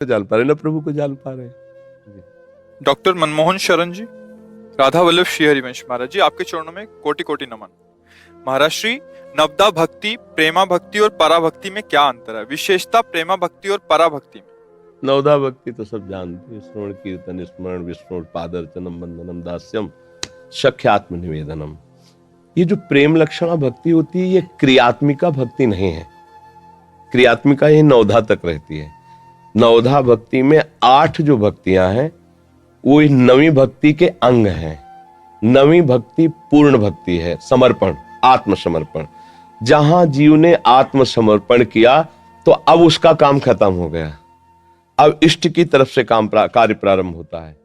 जान पा रहे, ना प्रभु को जान पा रहे। डॉक्टर मनमोहन शरण जी, राधा वल्लभ श्री हरिवंश महाराज जी, आपके चरणों में कोटि कोटि नमन। महाराज श्री, नवदा भक्ति, प्रेमा भक्ति और परा भक्ति में क्या अंतर है? विशेषता प्रेमा भक्ति और परा भक्ति में। नवदा भक्ति तो सब जानते हैं, श्रवण कीर्तन स्मरण विष्णु पादर्चनम बंदनम दास्यम सख्यात्म निवेदनम। ये जो प्रेम लक्षणा भक्ति होती है, ये क्रियात्मिका भक्ति नहीं है। क्रियात्मिका ये नवधा तक रहती है। नवधा भक्ति में 8 जो भक्तियां हैं वो नवीं भक्ति के अंग हैं। नवीं भक्ति पूर्ण भक्ति है, समर्पण, आत्मसमर्पण। जहां जीव ने आत्मसमर्पण किया तो अब उसका काम खत्म हो गया, अब इष्ट की तरफ से कार्य प्रारंभ होता है।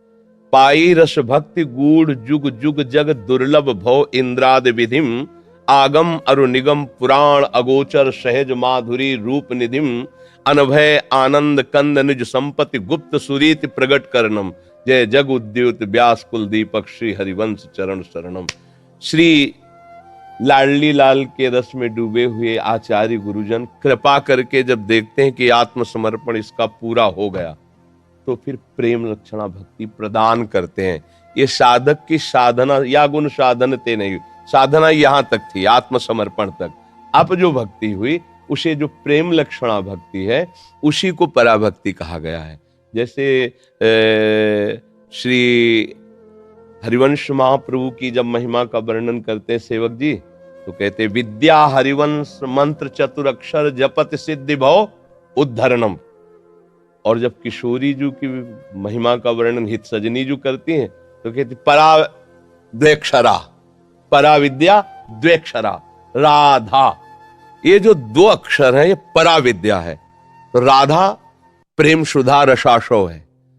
पाई रस भक्ति गूढ़ जुग जुग जग दुर्लभ भव इंद्राद विधिम आगम अरु निगम पुराण अगोचर सहज माधुरी रूप निधिम अनभय आनंद कंद निज संपत्ति गुप्त सुरीति प्रगट करनम। जय जग उद्युत व्यास कुल दीपक श्री हरिवंश चरण शरणम। श्री लाडली लाल के रस में डूबे हुए आचार्य गुरुजन कृपा करके जब देखते हैं कि आत्मसमर्पण इसका पूरा हो गया तो फिर प्रेम लक्षणा भक्ति प्रदान करते हैं। ये साधक की साधना या गुण साधनते नहीं, साधना यहां तक थी, आत्मसमर्पण तक। अब जो भक्ति हुई उसे जो प्रेम लक्षणा भक्ति है उसी को पराभक्ति कहा गया है। जैसे श्री हरिवंश महाप्रभु की जब महिमा का वर्णन करते हैं सेवक जी, तो कहते विद्या हरिवंश मंत्र चतुर अक्षर जपत सिद्धि भव उद्धरणम। और जब किशोरी जी की महिमा का वर्णन हित सजनी जी करती हैं तो कहती परा द्वेक्षरा, परा विद्या द्वेक्षरा राधा। ये जो 2 अक्षर है ये परा विद्या है। तो राधा प्रेम सुधा रसाशो है,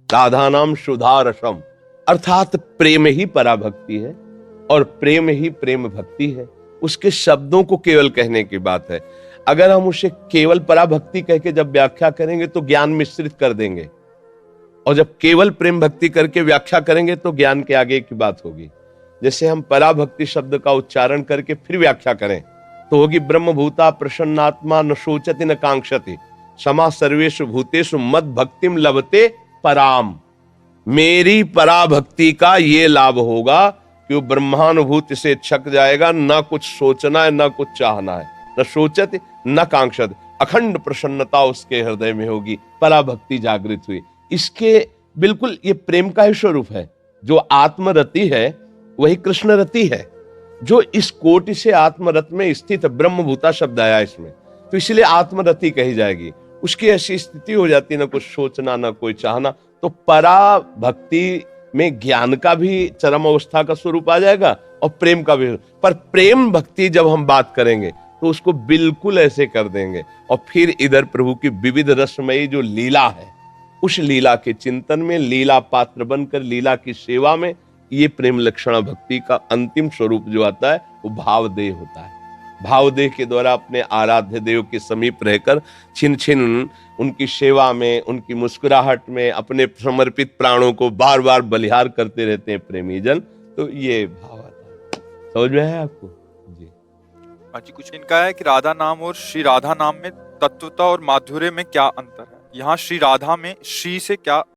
राधा नाम सुधा रसम, अर्थात प्रेम ही पराभक्ति है और प्रेम ही प्रेम भक्ति है। उसके शब्दों को केवल कहने की बात है। अगर हम उसे केवल पराभक्ति कह के जब व्याख्या करेंगे तो ज्ञान मिश्रित कर देंगे, और जब केवल प्रेम भक्ति करके व्याख्या करेंगे तो ज्ञान के आगे की बात होगी। जैसे हम पराभक्ति शब्द का उच्चारण करके फिर व्याख्या करें तो होगी ब्रह्मभूता प्रसन्नात्मा न शोचति न कांक्षति समा सर्वेषु भूतेषु मद भक्तिम लभते पराम। मेरी पराभक्ति का ये लाभ होगा कि वो ब्रह्मानुभूति से छक जाएगा, ना कुछ सोचना है ना कुछ चाहना है, न सोचत न कांक्षत, अखंड प्रसन्नता उसके हृदय में होगी। पराभक्ति जागृत हुई। इसके बिल्कुल ये प्रेम का ही स्वरूप है। जो आत्मरति है वही कृष्ण रति है। जो इस कोटि से आत्मरत में स्थित ब्रह्मभूता शब्द आया इसमें, तो इसलिए आत्मरति कही जाएगी। उसकी ऐसी स्थिति हो जाती है, ना कुछ सोचना ना कोई चाहना। तो परा भक्ति में ज्ञान का भी चरम अवस्था का स्वरूप आ जाएगा और प्रेम का भी। पर प्रेम भक्ति जब हम बात करेंगे तो उसको बिल्कुल ऐसे कर देंगे। और फिर इधर प्रभु की विविध रसमयी जो लीला है, उस लीला के चिंतन में, लीला पात्र बनकर लीला की सेवा में, ये प्रेम लक्षणा भक्ति का अंतिम स्वरूप जो आता है वो भावदेह होता है। भावदेह के द्वारा अपने आराध्य देव के समीप रहकर छिन छिन उनकी सेवा में, उनकी मुस्कुराहट में अपने समर्पित प्राणों को बार बार बलिहार करते रहते हैं प्रेमी जन। तो ये भाव आता है। समझ में है आपको जी? जी, कुछ इनका है कि राधा नाम और श्री राधा नाम में तत्वता और माधुर्य में क्या अंतर है? यहाँ श्री राधा में श्री से क्या